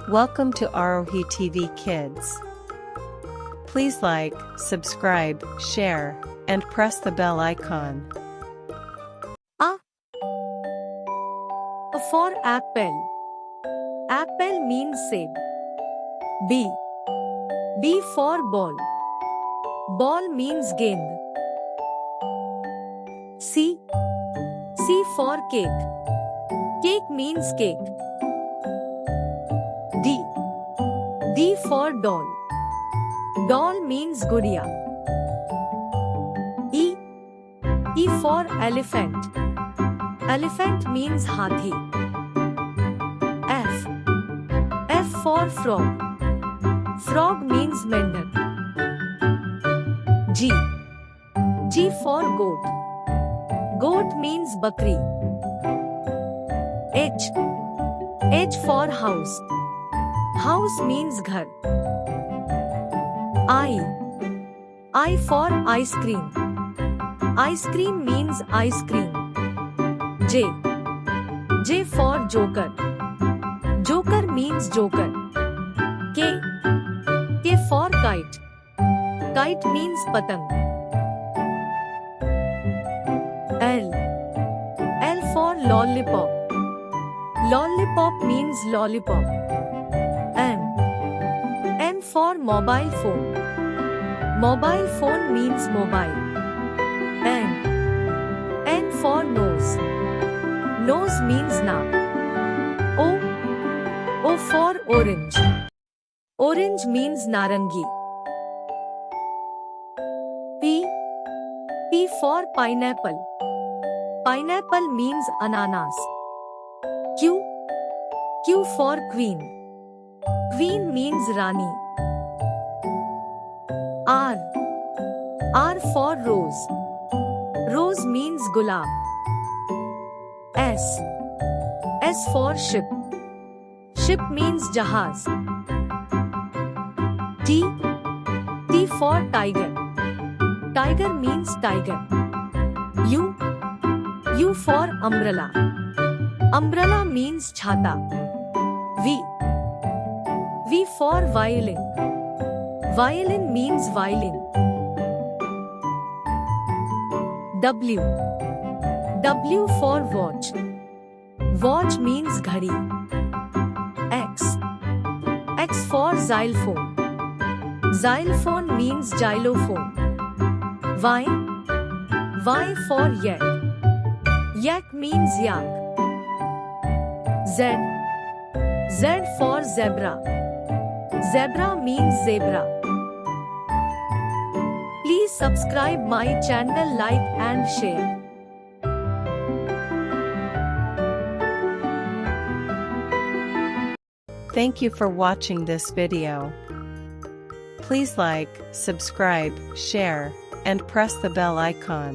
Welcome to Aarohi TV Kids. Please like, subscribe, share, and press the bell icon. A for apple. Apple means seb. B. B for ball. Ball means gend. C. C for cake. Cake means cake. D. D for doll. Doll means gudiya. E. E for elephant. Elephant means hathi. F. F for frog. Frog means mendak. G. G for goat. Goat means bakri. H. H for house. House means ghar. I for ice cream. Ice cream means ice cream. J. J for joker. Joker means joker. K. K for kite. Kite means patang. L. L for lollipop. Lollipop means lollipop. M. M for mobile phone. Mobile phone means mobile. N. N for nose. Nose means naak. O. O for orange. Orange means narangi. P. P for pineapple. Pineapple means ananas. Q. Q for queen. Queen means Rani. R. R for rose. Rose means gulab. S. S for ship. Ship means jahaz. T. T for tiger. Tiger means tiger. U. U for umbrella. Umbrella means chhata. V. V for violin. Violin means violin. W. W for watch. Watch means ghadi. X. X for xylophone. Xylophone means xylophone. Y. Y for yak. Yak means yak. Z. Z for zebra. Zebra means zebra. Please subscribe my channel, like and share. Thank you for watching this video. Please like, subscribe, share, and press the bell icon.